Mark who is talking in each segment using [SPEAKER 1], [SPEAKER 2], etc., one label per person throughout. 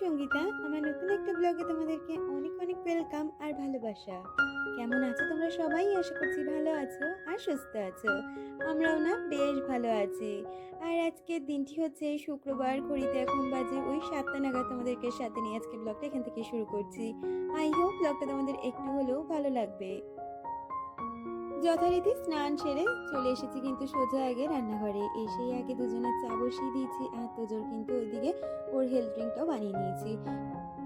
[SPEAKER 1] সঙ্গীতা। আমার নতুন একটা ব্লগে তোমাদেরকে অনেক অনেক ওয়েলকাম আর ভালোবাসা। কেমন আছো তোমরা সবাই? আশা করছি ভালো আছো আর সুস্থ আছো। আমরাও না বেশ ভালো আছি। আর আজকের দিনটি হচ্ছে শুক্রবার, ঘড়িতে এখন বাজে ওই 7টা নাগাদ। তোমাদেরকে সাথে নিয়ে আজকে ব্লগটা এখান থেকে শুরু করছি। আই হোপ ব্লগটা তোমাদের একটু হলেও ভালো লাগবে। যথারীতি স্নান সেরে চলে এসেছি কিন্তু সোজা আগে রান্নাঘরে। এসেই আগে দুজনের চা বসিয়ে দিয়েছি, আর তোজোর কিন্তু ওইদিকে ওর হেলথ ড্রিঙ্কটাও বানিয়ে নিয়েছি।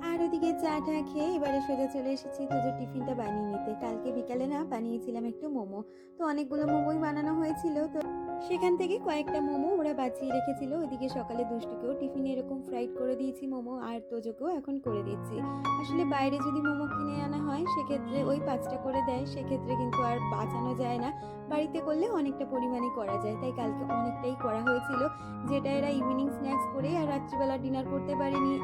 [SPEAKER 1] আর ওদিকে চা টা খেয়ে এবারে সোজা চলে এসেছি তোজোর টিফিনটা বানিয়ে নিতে। কালকে বিকালে না বানিয়েছিলাম একটু মোমো, তো অনেকগুলো মোমোই বানানো হয়েছিল, তো সেখান থেকে কয়েকটা মোমো ওরা বাঁচিয়ে রেখেছিল। ওইদিকে সকালে দুষ্টুকেও টিফিনে এরকম ফ্রাইড করে দিয়েছি মোমো, আর তোজোকেও এখন করে দিচ্ছি। আসলে বাইরে যদি মোমো কিনে আনা হয় সেক্ষেত্রে ওই 5টা করে দেয়, সেক্ষেত্রে কিন্তু আর বাঁচানো যায় না। বাড়িতে করলে অনেকটা পরিমাণে করা যায়, তাই কালকে অনেকটাই করা হয়েছিল, যেটা এরা ইভিনিং স্ন্যাক্স করে আর রাত্রিবেলা ডিনার করতে পারেনি।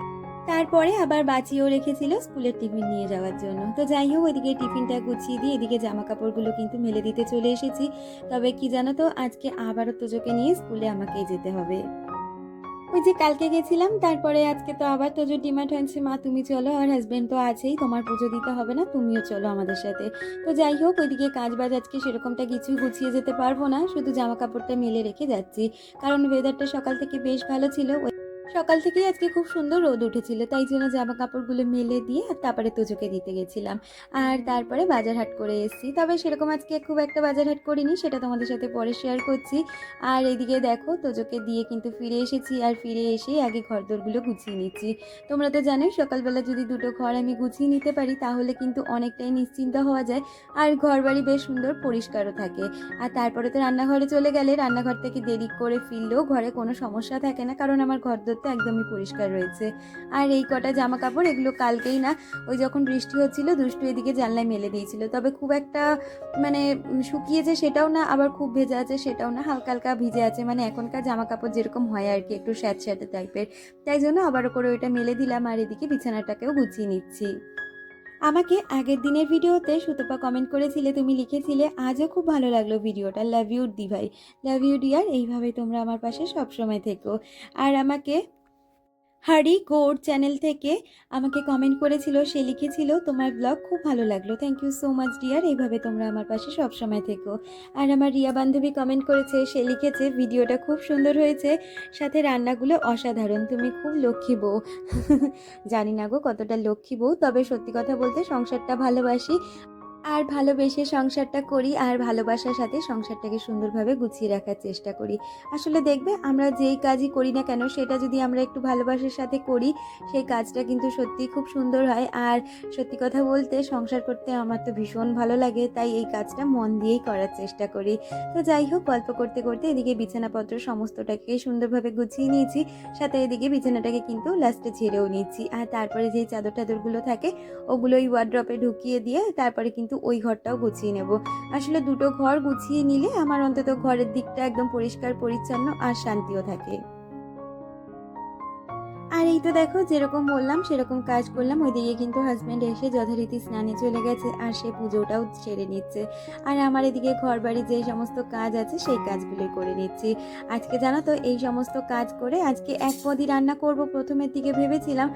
[SPEAKER 1] তারপরে আবার বাঁচিয়েও রেখেছিল স্কুলের টিফিন নিয়ে যাওয়ার জন্য। তো যাই হোক, ওইদিকে টিফিনটা গুছিয়ে দিয়ে এদিকে জামা কাপড়গুলো কিন্তু মেলে দিতে চলে এসেছি। তবে কি জানো তো, আজকে আবারও তোজোকে নিয়ে স্কুলে আমাকেই যেতে হবে। ওই যে কালকে গেছিলাম, তারপরে আজকে তো আবার তোজোর ডিমান্ড হয়েছে, মা তুমি চলো, আর হাজবেন্ড তো আছেই, তোমার পুজো দিতে হবে না, তুমিও চলো আমাদের সাথে। তো যাই হোক, ওইদিকে কাজ বাজ আজকে সেরকমটা কিছুই গুছিয়ে যেতে পারবো না, শুধু জামা কাপড়টা মেলে রেখে যাচ্ছি। কারণ ওয়েদারটা সকাল থেকে বেশ ভালো ছিল, সকাল থেকেই আজকে খুব সুন্দর রোদ উঠেছিল, তাই জন্য জামা কাপড়গুলো মেলে দিয়ে আর তারপরে তোজোকে দিতে গেছিলাম। আর তারপরে বাজার হাট করে এসেছি, তবে সেরকম আজকে খুব একটা বাজার হাট করিনি, সেটা তোমাদের সাথে পরে শেয়ার করছি। আর এদিকে দেখো, তোজোকে দিয়ে কিন্তু ফিরে এসেছি, আর ফিরে এসে আগে ঘরদোরগুলো গুছিয়ে নিচ্ছি। তোমরা তো জানোই, সকালবেলা যদি দুটো ঘর আমি গুছিয়ে নিতে পারি তাহলে কিন্তু অনেকটাই নিশ্চিন্ত হওয়া যায়, আর ঘর বাড়ি বেশ সুন্দর পরিষ্কারও থাকে। আর তারপরে তো রান্নাঘরে চলে গেলে রান্নাঘর থেকে দেরি করে ফিরলেও ঘরে কোনো সমস্যা থাকে না, কারণ আমার ঘরদোর তো একদমই পরিষ্কার রয়েছে। আর এই কটা জামা কাপড় এগুলো কালকেই না, ওই যখন বৃষ্টি হচ্ছিল দুষ্টু এদিকে জানলায় মেলে দিয়েছিল, তবে খুব একটা মানে শুকিয়েছে সেটাও না, আবার খুব ভেজা আছে সেটাও না, হালকা হালকা ভিজে আছে, মানে এখনকার জামা কাপড় যেরকম হয় আর কি, একটু স্যাঁত স্যাঁতে টাইপের। তাই জন্য আবারও করে ওইটা মেলে দিলাম, আর এদিকে বিছানাটাকেও গুছিয়ে নিচ্ছি। আমাকে আগের দিনের ভিডিওতে সুতপা কমেন্ট করেছিলে, তুমি লিখেছিলে আজও খুব ভালো লাগলো ভিডিওটা, লাভ ইউ দি ভাই, লাভ ইউ ডিয়ার, এইভাবে তোমরা আমার পাশে সবসময় থেকো। আর আমাকে হারি গৌড় চ্যানেল থেকে আমাকে কমেন্ট করেছিল, সে লিখেছিল তোমার ব্লগ খুব ভালো লাগলো, thank you so much dear, এইভাবে তোমরা আমার পাশে সবসময় থেকো। আর আমার রিয়া বান্ধবী কমেন্ট করেছে, সে লিখেছে ভিডিওটা খুব সুন্দর হয়েছে, সাথে রান্নাগুলো অসাধারণ, তুমি খুব লক্ষ্মী বউ। জানি না গো কতটা লক্ষ্মী বউ, তবে সত্যি কথা বলতে সংসারটা ভালোবাসি, আর ভালোবেসে সংসারটা করি, আর ভালোবাসার সাথে সংসারটাকে সুন্দরভাবে গুছিয়ে রাখার চেষ্টা করি। আসলে দেখবে, আমরা যেই কাজই করি না কেন সেটা যদি আমরা একটু ভালোবাসার সাথে করি, সেই কাজটা কিন্তু সত্যিই খুব সুন্দর হয়। আর সত্যি কথা বলতে সংসার করতে আমার তো ভীষণ ভালো লাগে, তাই এই কাজটা মন দিয়েই করার চেষ্টা করি। তো যাই হোক, গল্প করতে করতে এদিকে বিছানাপত্র সমস্তটাকে সুন্দরভাবে গুছিয়ে নিয়েছি, সাথে এদিকে বিছানাটাকে কিন্তু লাস্টে ঝেড়েও নিচ্ছি। আর তারপরে যেই চাদর টাদরগুলো থাকে ওগুলোই ওয়ার্ড্রপে ঢুকিয়ে দিয়ে তারপরে কিন্তু ওই ঘরটাও গুছিয়ে নেব। আসলে দুটো ঘর গুছিয়ে নিলে আমার অন্তত ঘরের দিকটা একদম পরিষ্কার পরিচ্ছন্ন আর শান্তিও থাকে। আর এই তো দেখো, যেরকম বললাম সেরকম কাজ করলাম। ওইদিকে কিন্তু হাজব্যান্ড এসে যথারীতি স্নানে চলে গেছে, আর সে পুজোটাও সেরে নিচ্ছে। আর আমার এদিকে ঘর বাড়ি যে সমস্ত কাজ আছে সেই কাজগুলোই করে নিচ্ছি। আজকে জানো তো, এই সমস্ত কাজ করে আজকে এক পদই রান্না করব প্রথমের দিকে ভেবেছিলাম,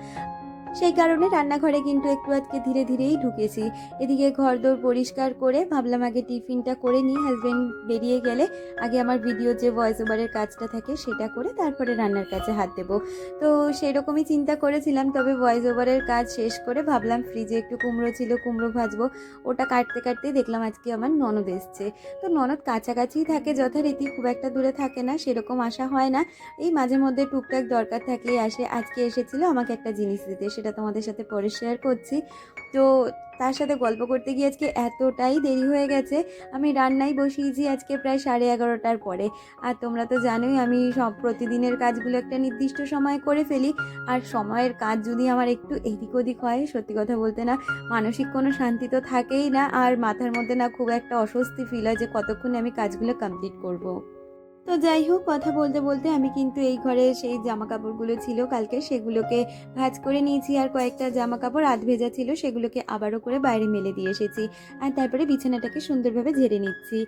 [SPEAKER 1] সেই কারণে রান্নাঘরে কিন্তু একটু আজকে ধীরে ধীরেই ঢুকেছি। এদিকে ঘরদোর পরিষ্কার করে ভাবলাম আগে টিফিনটা করে নিই, হাজবেন্ড বেরিয়ে গেলে আগে আমার ভিডিও যে ভয়েস ওভারের কাজটা থাকে সেটা করে তারপরে রান্নার কাজে হাত দেবো। তো সেই রকমই চিন্তা করেছিলাম, তবে ভয়েস ওভারের কাজ শেষ করে ভাবলাম ফ্রিজে একটু কুমড়ো ছিল, কুমড়ো ভাজবো। ওটা কাটতে কাটতে দেখলাম আজকে আমার ননদ এসছে। তো ননদ কাছাকাছিই থাকে যথারীতি, খুব একটা দূরে থাকে না, সেরকম আসা হয় না, এই মাঝে মধ্যে টুকটাক দরকার থাকলেই আসে। আজকে এসেছিল আমাকে একটা জিনিস দিতে, সেটা তোমাদের সাথে পরে শেয়ার করছি। তো তার সাথে গল্প করতে গিয়ে আজকে এতটাই দেরি হয়ে গেছে, আমি রান্নাই বসিয়েছি আজকে প্রায় 11:30টার পরে। আর তোমরা তো জানোই আমি সব প্রতিদিনের কাজগুলো একটা নির্দিষ্ট সময়ে করে ফেলি, আর সময়ের কাজ যদি আমার একটু এদিক ওদিক হয়, সত্যি কথা বলতে না, মানসিক কোনো শান্তি তো থাকেই না, আর মাথার মধ্যে না খুব একটা অস্বস্তি ফিল হয় যে কতক্ষণে আমি কাজগুলো কমপ্লিট করব। তো যাই হোক, কথা বলতে বলতে আমি কিন্তু এই ঘরে সেই জামা কাপড়গুলো ছিল কালকে, সেগুলোকে ভাঁজ করে নিয়েছি। আর কয়েকটা জামা কাপড় আধ ভেজা ছিল, সেগুলোকে আবারও করে বাইরে মেলে দিয়ে এসেছি। আর তারপরে বিছানাটাকে সুন্দরভাবে ঝেড়ে নিচ্ছি।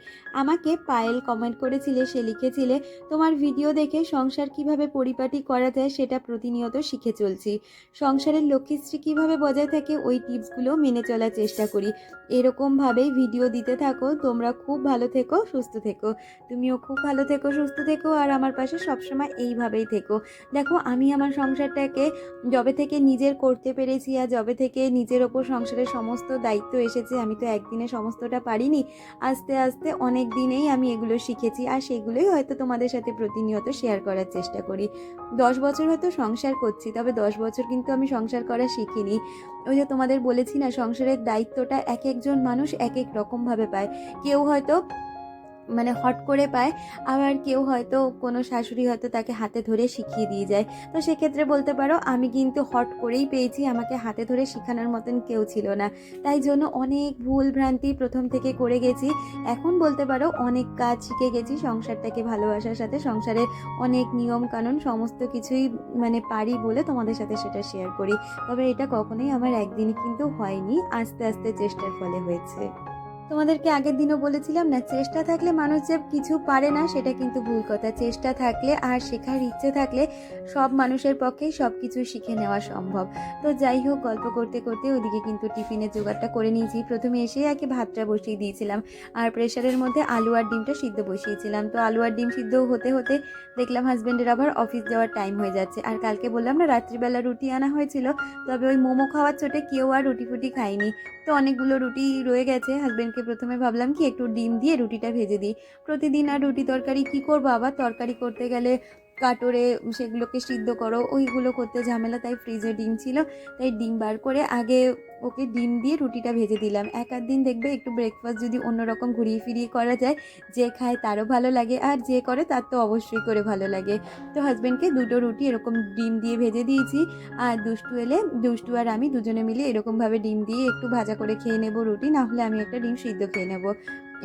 [SPEAKER 1] আমাকে পায়েল কমেন্ট করেছিলে, সে লিখেছিলে, তোমার ভিডিও দেখে সংসার কিভাবে পরিপাটি করা যায় সেটা প্রতিনিয়ত শিখে চলছি। সংসারের লক্ষ্মীশ্রী কীভাবে বজায় থাকে ওই টিপসগুলো মেনে চলার চেষ্টা করি। এরকমভাবেই ভিডিও দিতে থাকো। তোমরা খুব ভালো থেকো, সুস্থ থেকো। তুমিও খুব ভালো থেকো, সুস্থ থেকো, আর আমার পাশে সবসময় এইভাবেই থেকো। দেখো, আমি আমার সংসারটাকে যবে থেকে নিজের করতে পেরেছি, আর যবে থেকে নিজের ওপর সংসারের সমস্ত দায়িত্ব এসেছে, আমি তো একদিনে সমস্তটা পারিনি। আস্তে আস্তে অনেক দিনেই আমি এগুলো শিখেছি, আর সেগুলোই হয়তো তোমাদের সাথে প্রতিনিয়ত শেয়ার করার চেষ্টা করি। 10 বছর হয়তো সংসার করছি, তবে 10 বছর কিন্তু আমি সংসার করা শিখিনি। ওই যে তোমাদের বলেছি না, সংসারের দায়িত্বটা এক একজন মানুষ এক এক রকমভাবে পায়। কেউ হয়তো হট করে পায়, আবার কেউ হয়তো কোনো শাশুড়ি হয়তো তাকে হাতে ধরে শিখিয়ে দিয়ে যায়। তো সেক্ষেত্রে বলতে পারো আমি কিন্তু হট করেই পেয়েছি, আমাকে হাতে ধরে শেখানোর মতন কেউ ছিল না। তাই জন্য অনেক ভুল ভ্রান্তি প্রথম থেকে করে গেছি। এখন বলতে পারো অনেক কাজ শিখে গেছি সংসারটাকে ভালোবাসার সাথে, সংসারের অনেক নিয়ম কানুন সমস্ত কিছুই পারি বলে তোমাদের সাথে সেটা শেয়ার করি। তবে এটা কখনোই আমার একদিনে কিন্তু হয়নি, আস্তে আস্তে চেষ্টার ফলে হয়েছে। তোমাদেরকে আগের দিনও বলেছিলাম না, চেষ্টা থাকলে মানুষ যে কিছু পারে না সেটা কিন্তু ভুল কথা। চেষ্টা থাকলে আর শেখার ইচ্ছে থাকলে সব মানুষের পক্ষেই সব কিছু শিখে নেওয়া সম্ভব। তো যাই হোক, গল্প করতে করতে ওদিকে কিন্তু টিফিনের জোগাড়টা করে নিয়েছি। প্রথমে এসে আগে ভাতটা বসিয়ে দিয়েছিলাম, আর প্রেশারের মধ্যে আলু আর ডিমটা সিদ্ধ বসিয়েছিলাম। তো আলু আর ডিম সিদ্ধ হতে হতে দেখলাম হাজব্যান্ডের আবার অফিস যাওয়ার টাইম হয়ে যাচ্ছে। আর কালকে বললাম না রাত্রিবেলা রুটি আনা হয়েছিল, তবে ওই মোমো খাওয়ার চোটে কেউ আর রুটি ফুটি খায়নি। তো অনেকগুলো রুটি রয়ে গেছে। হাজব্যান্ডকে প্রথমে ভাবলাম কি একটু ডিম দিয়ে রুটিটা ভেজে দিই। প্রতিদিন আর রুটি তরকারি কী করবো, আবার তরকারি করতে গেলে কাটোরে সেগুলোকে সিদ্ধ করো, ওইগুলো করতে ঝামেলা। তাই ফ্রিজে ডিম ছিল, তাই ডিম বার করে আগে ওকে ডিম দিয়ে রুটিটা ভেজে দিলাম। এক আধ দিন দেখবে একটু ব্রেকফাস্ট যদি অন্যরকম ঘুরিয়ে ফিরিয়ে করা যায়, যে খায় তারও ভালো লাগে, আর যে করে তার তো অবশ্যই করে ভালো লাগে। তো হাজব্যান্ডকে দুটো রুটি এরকম ডিম দিয়ে ভেজে দিয়েছি। আর দুষ্টু আর আমি দুজনে মিলে এরকমভাবে ডিম দিয়ে একটু ভাজা করে খেয়ে নেব রুটি, না হলে আমি একটা ডিম সিদ্ধ খেয়ে নেব,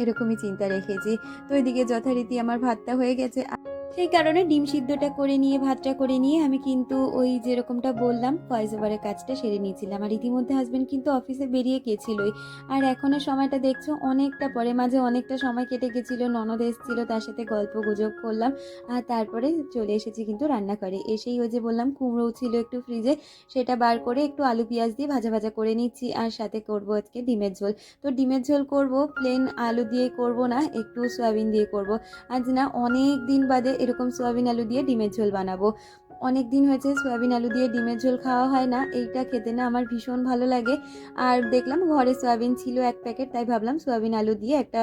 [SPEAKER 1] এরকমই চিন্তা রেখেছি। তো এদিকে যথারীতি আমার ভাতটা হয়ে গেছে, সেই কারণে ডিম সিদ্ধটা করে নিয়ে ভাতটা করে নিয়ে আমি কিন্তু ওই যেরকমটা বললাম ভয়েস ওভারের কাজটা সেরে নিয়েছিলাম। আর ইতিমধ্যে হাজব্যান্ড কিন্তু অফিসে বেরিয়ে গেছিলোই। আর এখনের সময়টা দেখছো অনেকটা পরে, মাঝে অনেকটা সময় কেটে গেছিলো, ননদ এসেছিলো, তার সাথে গল্প গুজব করলাম। আর তারপরে চলে এসেছি কিন্তু রান্নাঘরে। এসেই ওই যে বললাম কুমড়ো ছিল একটু ফ্রিজে, সেটা বার করে একটু আলু পেঁয়াজ দিয়ে ভাজা ভাজা করে নিচ্ছি। আর সাথে করবো আজকে ডিমের ঝোল। তো ডিমের ঝোল করব, প্লেন আলু দিয়ে করব না, একটু সয়াবিন দিয়ে করব। আজ না অনেক দিন বাদে এরকম সয়াবিন আলু দিয়ে ডিমের ঝোল বানাবো। অনেক দিন হয়েছে সয়াবিন আলু দিয়ে ডিমের ঝোল খাওয়া হয় না, এইটা খেতে না আমার ভীষণ ভালো লাগে। আর দেখলাম ঘরে সয়াবিন ছিল 1 প্যাকেট, তাই ভাবলাম সয়াবিন আলু দিয়ে একটা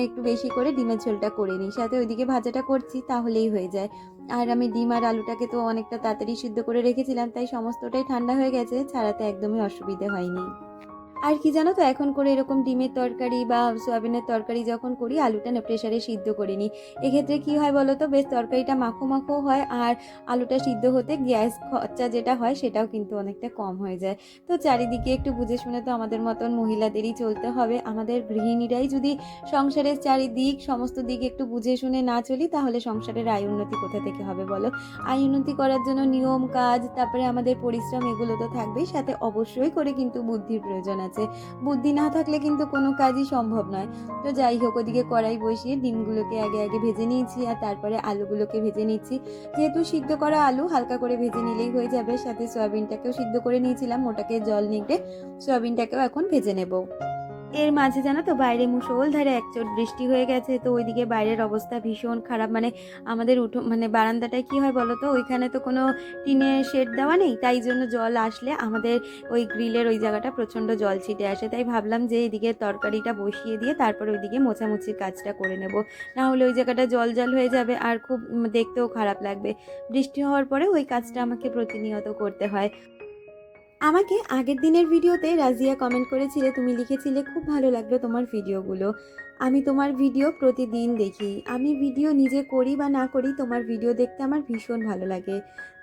[SPEAKER 1] একটু বেশি করে ডিমের ঝোলটা করে নিই, সাথে ওইদিকে ভাজাটা করছি, তাহলেই হয়ে যায়। আর আমি ডিম আর আলুটাকে তো অনেকটা তাড়াতাড়ি সিদ্ধ করে রেখেছিলাম, তাই সমস্তটাই ঠান্ডা হয়ে গেছে, ছাড়াতে একদমই অসুবিধে হয়নি। আর কি জানো তো, এখন করে এরকম ডিমের তরকারি বা সয়াবিনের তরকারি যখন করি, আলুটা না প্রেসারে সিদ্ধ করে নিই। এক্ষেত্রে কী হয় বলো তো, বেশ তরকারিটা মাখো মাখো হয়, আর আলুটা সিদ্ধ হতে গ্যাস খরচা যেটা হয় সেটাও কিন্তু অনেকটা কম হয়ে যায়। তো চারিদিকে একটু বুঝে শুনে তো আমাদের মতন মহিলাদেরই চলতে হবে। আমাদের গৃহিণীরাই যদি সংসারের চারিদিক সমস্ত দিক একটু বুঝে শুনে না চলি, তাহলে সংসারের আয় উন্নতি কোথা থেকে হবে বলো? আয় উন্নতি করার জন্য নিয়ম কাজ, তারপরে আমাদের পরিশ্রম, এগুলো তো থাকবেই, সাথে অবশ্যই করে কিন্তু বুদ্ধির প্রয়োজন আছে। বুদ্ধি না থাকলে কিন্তু কোনো কাজই সম্ভব নয়। তো যাই হোক, ওদিকে কড়াই বসিয়ে ডিমগুলোকে আগে আগে ভেজে নিয়েছি, আর তারপরে আলুগুলোকে ভেজে নিচ্ছি। যেহেতু সিদ্ধ করা আলু হালকা করে ভেজে নিলেই হয়ে যাবে। সাথে সয়াবিনটাকেও সিদ্ধ করে নিয়েছিলাম, ওটাকে জল নিগড়ে সয়াবিনটাকেও এখন ভেজে নেব। এর মাঝে জানো তো বাইরে মুষলধারে একচোট বৃষ্টি হয়ে গেছে। তো ওইদিকে বাইরের অবস্থা ভীষণ খারাপ। আমাদের বারান্দাটায় কি হয় বলো তো, ওইখানে তো কোনো টিনের শেড দেওয়া নেই, তাই জন্য জল আসলে আমাদের ওই গ্রিলের ওই জায়গাটা প্রচণ্ড জল ছিটে আসে। তাই ভাবলাম যে এদিকে তরকারিটা বসিয়ে দিয়ে তারপরে ওইদিকে মোছামুছির কাজটা করে নেব, না হলে ওই জায়গাটা জল জল হয়ে যাবে আর খুব দেখতেও খারাপ লাগবে। বৃষ্টি হওয়ার পরে ওই কাজটা আমাকে প্রতিনিয়ত করতে হয়। আমাকে আগের দিনের ভিডিওতে রাজিয়া কমেন্ট করেছিলে, তুমি লিখেছিলে খুব ভালো লাগলো তোমার ভিডিওগুলো। আমি তোমার ভিডিও প্রতিদিন দেখি। আমি ভিডিও নিজে করি বা না করি, তোমার ভিডিও দেখতে আমার ভীষণ ভালো লাগে।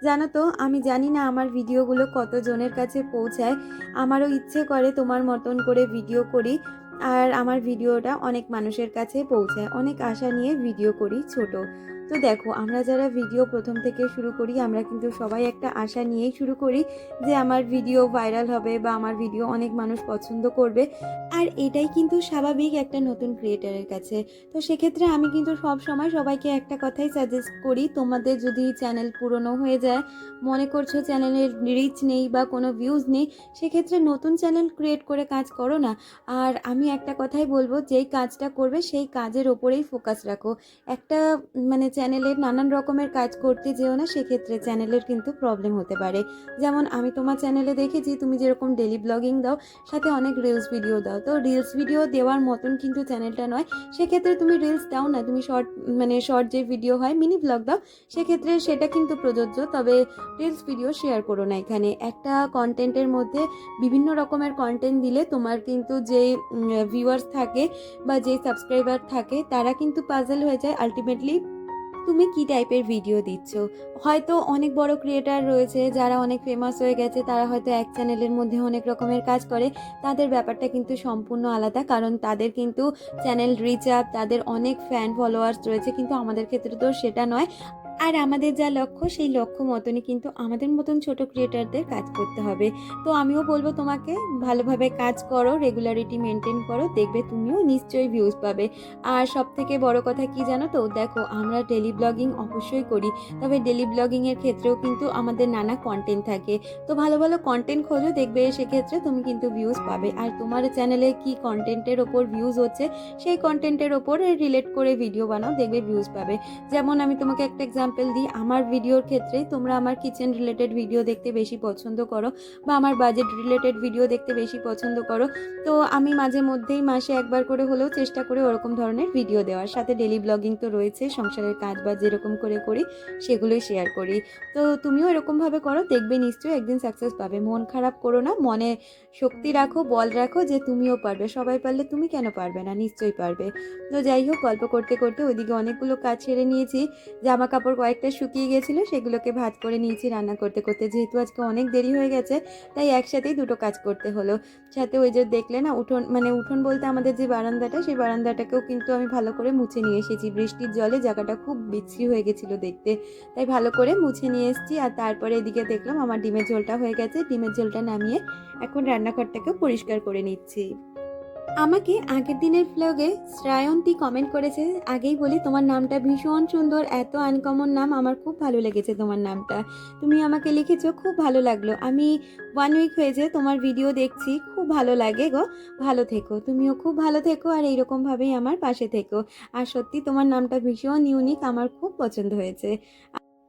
[SPEAKER 1] জানো তো, আমি জানি না আমার ভিডিওগুলো কতজনের কাছে পৌঁছায়। আমারও ইচ্ছে করে তোমার মতন করে ভিডিও করি, আর আমার ভিডিওটা অনেক মানুষের কাছে পৌঁছায়। অনেক আশা নিয়ে ভিডিও করি ছোট। তো দেখো, আমরা যারা ভিডিও প্রথম থেকে শুরু করি আমরা কিন্তু সবাই একটা আশা নিয়েই শুরু করি যে আমার ভিডিও ভাইরাল হবে বা আমার ভিডিও অনেক মানুষ পছন্দ করবে। আর এটাই কিন্তু স্বাভাবিক একটা নতুন ক্রিয়েটারের কাছে। তো সেক্ষেত্রে আমি কিন্তু সব সময় সবাইকে একটা কথাই সাজেস্ট করি, তোমাদের যদি চ্যানেল পুরনো হয়ে যায়, মনে করছো চ্যানেলের রিচ নেই বা কোনো ভিউজ নেই, সেক্ষেত্রে নতুন চ্যানেল ক্রিয়েট করে কাজ করো না। আর আমি একটা কথাই বলবো, যেই কাজটা করবে সেই কাজের ওপরেই ফোকাস রাখো। একটা মানে চ্যানেলের নানান রকমের কাজ করতে যেও না, সেক্ষেত্রে চ্যানেলের কিন্তু প্রবলেম হতে পারে। যেমন আমি তোমার চ্যানেলে দেখেছি তুমি যেরকম ডেলি ব্লগিং দাও, সাথে অনেক রিলস ভিডিও দাও, তো রিলস ভিডিও দেওয়ার মতন কিন্তু চ্যানেলটা নয়। সেক্ষেত্রে তুমি রিলস দাও না, তুমি শর্ট যে ভিডিও হয় মিনি ব্লগ দাও, সেক্ষেত্রে সেটা কিন্তু প্রযোজ্য। তবে রিলস ভিডিও শেয়ার করো না। এখানে একটা কন্টেন্টের মধ্যে বিভিন্ন রকমের কন্টেন্ট দিলে তোমার কিন্তু যে ভিউয়ার্স থাকে বা যে সাবস্ক্রাইবার থাকে তারা কিন্তু পাজল হয়ে যায় আলটিমেটলি তুমি কি টাইপের ভিডিও দিচ্ছ। হয়তো অনেক বড় ক্রিয়েটার রয়েছে যারা অনেক ফেমাস হয়ে গেছে, তারা হয়তো এক চ্যানেলের মধ্যে অনেক রকমের কাজ করে, তাদের ব্যাপারটা কিন্তু সম্পূর্ণ আলাদা, কারণ তাদের কিন্তু চ্যানেল রিচ আপ, তাদের অনেক ফ্যান ফলোয়ার্স রয়েছে, কিন্তু আমাদের ক্ষেত্রে তো সেটা নয়। আর আমাদের যা লক্ষ্য, সেই লক্ষ্য মতনই কিন্তু আমাদের মতন ছোট ক্রিয়েটারদের কাজ করতে হবে। তো আমিও বলবো তোমাকে ভালোভাবে কাজ করো, রেগুলারিটি মেনটেন করো, দেখবে তুমিও নিশ্চয়ই ভিউজ পাবে। আর সব থেকে বড় কথা কি জানো তো, দেখো আমরা ডেলি ব্লগিং অবশ্যই করি, তবে ডেলি ব্লগিংয়ের ক্ষেত্রেও কিন্তু আমাদের নানা কন্টেন্ট থাকে। তো ভালো ভালো কন্টেন্ট খোঁজো, দেখবে সেক্ষেত্রে তুমি কিন্তু ভিউজ পাবে। আর তোমার চ্যানেলে কি কন্টেন্টের ওপর ভিউজ হচ্ছে, সেই কন্টেন্টের ওপর রিলেট করে ভিডিও বানাও, দেখবে ভিউজ পাবে। যেমন আমি তোমাকে একটা এক্সাম্পল দিই, আমার ভিডিওর ক্ষেত্রে তোমরা আমার কিচেন রিলেটেড ভিডিও দেখতে বেশি পছন্দ করো বা আমার বাজেট রিলেটেড ভিডিও দেখতে বেশি পছন্দ করো। তো আমি মাঝে মধ্যেই মাসে একবার করে হলেও চেষ্টা করি ওরকম ধরনের ভিডিও দেওয়ার। সাথে ডেলি ব্লগিং তো রয়েছে, সংসারের কাজ বাজ যেরকম করে করি সেগুলোই শেয়ার করি। তো তুমিও এরকমভাবে করো, দেখবে নিশ্চয়ই একদিন সাকসেস পাবে। মন খারাপ করো না, মনে শক্তি রাখো, বল রাখো যে তুমিও পারবে। সবাই পারলে তুমি কেন পারবে না, নিশ্চয়ই পারবে। তো যাই হোক, গল্প করতে করতে ওইদিকে অনেকগুলো কাজ ছেড়ে নিয়েছি। জামা কাপড় কয়েকটা শুকিয়ে গেছিলো, সেগুলোকে ভাঁজ করে নিয়েছি রান্না করতে করতে। যেহেতু আজকে অনেক দেরি হয়ে গেছে, তাই একসাথেই দুটো কাজ করতে হলো। সাথে ওই যে দেখলে না, উঠোন বলতে আমাদের যে বারান্দাটা, সেই বারান্দাটাকেও কিন্তু আমি ভালো করে মুছে নিয়ে এসেছি। বৃষ্টির জলে জায়গাটা খুব বিশ্রী হয়ে গেছিলো দেখতে, তাই ভালো করে মুছে নিয়ে এসেছি। আর তারপরে এদিকে দেখলাম আমার ডিমের ঝোলটা হয়ে গেছে, ডিমের ঝোলটা নামিয়ে এখন রান্নাঘরটাকেও পরিষ্কার করে নিচ্ছি। আমাকে আগের দিনের ব্লগে শ্রায়ন্তী কমেন্ট করেছে। আগেই বলি, তোমার নামটা ভীষণ সুন্দর, এত আনকমন নাম, আমার খুব ভালো লেগেছে তোমার নামটা। তুমি আমাকে লিখেছো, খুব ভালো লাগলো। আমি 1 উইক হয়েছে তোমার ভিডিও দেখছি, খুব ভালো লাগে গো। ভালো থেকো, তুমিও খুব ভালো থেকো, আর এইরকমভাবেই আমার পাশে থেকো। আর সত্যি তোমার নামটা ভীষণ ইউনিক, আমার খুব পছন্দ হয়েছে।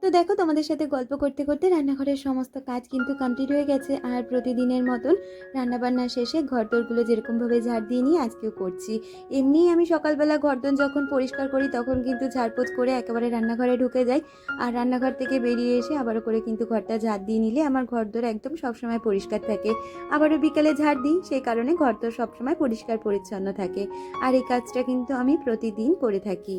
[SPEAKER 1] তো দেখো, তোমাদের সাথে গল্প করতে করতে রান্নাঘরের সমস্ত কাজ কিন্তু কমপ্লিট হয়ে গেছে। আর প্রতিদিনের মতন রান্নাবান্না শেষে ঘরদোরগুলো যেরকমভাবে ঝাড় দিয়ে নিয়ে আজকেও করছি। এমনিই আমি সকালবেলা ঘরদোর যখন পরিষ্কার করি তখন কিন্তু ঝাড়পোছ করে একেবারে রান্নাঘরে ঢুকে যাই। আর রান্নাঘর থেকে বেরিয়ে এসে আবারও করে কিন্তু ঘরটা ঝাড় দিয়ে নিলে আমার ঘরদোর একদম সবসময় পরিষ্কার থাকে। আবারও বিকালে ঝাড় দিই, সেই কারণে ঘরদোর সবসময় পরিষ্কার পরিচ্ছন্ন থাকে। আর এই কাজটা কিন্তু আমি প্রতিদিন করে থাকি।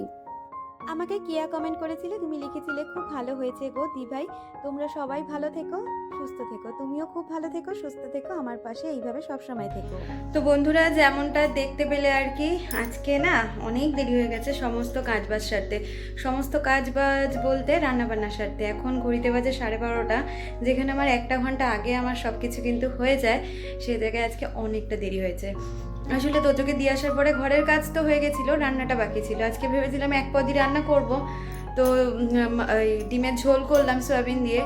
[SPEAKER 1] আমাকে কিয়া কমেন্ট করেছিলে, তুমি লিখেছিলে, খুব ভালো হয়েছে গো দিভাই। তোমরা সবাই ভালো থেকো, সুস্থ থেকো, তুমিও খুব ভালো থেকো, সুস্থ থেকো, আমার পাশে এইভাবে সবসময় থেকো। তো বন্ধুরা, যেমনটা দেখতে পেলে আর কি, আজকে না অনেক দেরি হয়ে গেছে সমস্ত কাজবাজ সারতে। সমস্ত কাজবাজ বলতে রান্নাবান্না সারতে। এখন ঘড়িতে বাজে 12:30, যেখানে আমার 1 ঘন্টা আগে আমার সব কিছু কিন্তু হয়ে যায়, সে জায়গায় আজকে অনেকটা দেরি হয়েছে। আসলে তোজোকে দিয়ে আসার পরে ঘরের কাজ তো হয়ে গেছিলো, রান্নাটা বাকি ছিল। আজকে ভেবেছিলাম 1 পদই রান্না করব, তো ডিমের ঝোল করলাম সয়াবিন দিয়ে।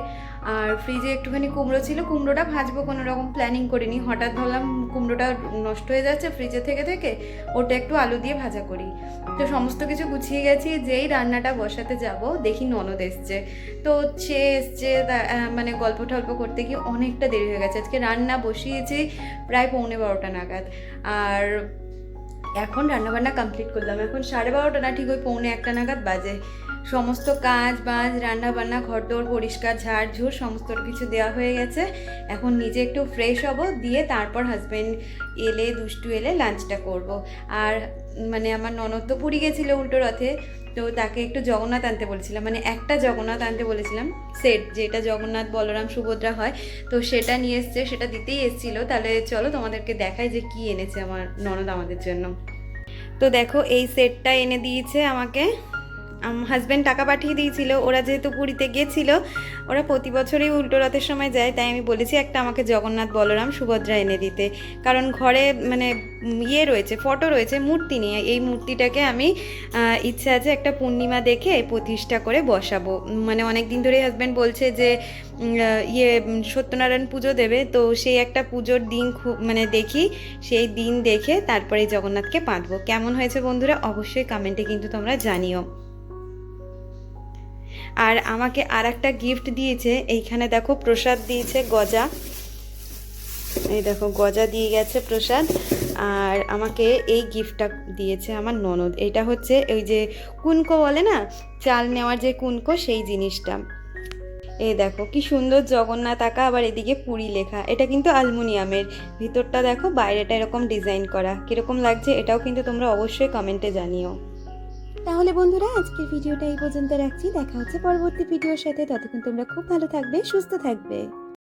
[SPEAKER 1] আর ফ্রিজে একটুখানি কুমড়ো ছিল, কুমড়োটা ভাজবো কোনো রকম প্ল্যানিং করিনি। হঠাৎ ভাবলাম কুমড়োটা নষ্ট হয়ে যাচ্ছে ফ্রিজে থেকে থেকে, ওটা একটু আলু দিয়ে ভাজা করি। তো সমস্ত কিছু গুছিয়ে গেছি, যেই রান্নাটা বসাতে যাব দেখি ননদ এসছে। তো সে এসছে, মানে গল্প টল্প করতে গিয়ে অনেকটা দেরি হয়ে গেছে। আজকে রান্না বসিয়েছি প্রায় 11:45 নাগাদ, আর এখন রান্নাবান্না কমপ্লিট করলাম। এখন 12:30 না, ঠিক ওই 1:45 নাগাদ বাজে। সমস্ত কাজ বাজ, রান্নাবান্না, ঘরদোর পরিষ্কার, ঝাড় ঝুড় সমস্ত কিছু দেওয়া হয়ে গেছে। এখন নিজে একটু ফ্রেশ হব, দিয়ে তারপর হাজব্যান্ড এলে, দুষ্টু এলে লাঞ্চটা করব। আর মানে আমার ননদ তো পুরী গেছিলো উল্টো রথে, তো তাকে একটু জগন্নাথ আনতে বলেছিলাম, মানে একটা জগন্নাথ আনতে বলেছিলাম, সেট যেটা জগন্নাথ বলরাম সুভদ্রা হয়, তো সেটা নিয়ে এসছে, সেটা দিতেই এসেছিলো। তাহলে চলো তোমাদেরকে দেখাই যে কি এনেছে আমার ননদ আমাদের জন্য। তো দেখো, এই সেটটা এনে দিয়েছে আমাকে, হাজব্যান্ড টাকা পাঠিয়ে দিয়েছিল। ওরা যেহেতু পুরীতে গেছিলো, ওরা প্রতি বছরই উল্টো রথের সময় যায়, তাই আমি বলেছি একটা আমাকে জগন্নাথ বলরাম সুভদ্রা এনে দিতে, কারণ ঘরে মানে ইয়ে রয়েছে, ফটো রয়েছে, মূর্তি নিয়ে, এই মূর্তিটাকে আমি ইচ্ছা আছে একটা পূর্ণিমা দেখে প্রতিষ্ঠা করে বসাবো। মানে অনেক দিন ধরেই হাজব্যান্ড বলছে যে সত্যনারায়ণ পুজো দেবে, তো সেই একটা পুজোর দিন খুব মানে দেখি, সেই দিন দেখে তারপরে জগন্নাথকে পাতবো। কেমন হয়েছে বন্ধুরা অবশ্যই কমেন্টে কিন্তু তোমরা জানিও। আর আমাকে আর একটা গিফট দিয়েছে, এইখানে দেখো প্রসাদ দিয়েছে, গজা, এই দেখো গজা দিয়ে গেছে প্রসাদ। আর আমাকে এই গিফটটা দিয়েছে আমার ননদ, এটা হচ্ছে ওই যে কুনকো বলে না, চাল নেওয়ার যে কুনকো, সেই জিনিসটা। এই দেখো কি সুন্দর জগন্নাথ আঁকা, আবার এদিকে পুরী লেখা। এটা কিন্তু অ্যালুমিনিয়ামের, ভিতরটা দেখো, বাইরেটা এরকম ডিজাইন করা। কীরকম লাগছে এটাও কিন্তু তোমরা অবশ্যই কমেন্টে জানিও। তাহলে বন্ধুরা আজকের ভিডিওটা এই পর্যন্ত রাখছি, দেখা হচ্ছে পরবর্তী ভিডিওর সাথে। ততক্ষণ তোমরা খুব ভালো থাকবে, সুস্থ থাকবে।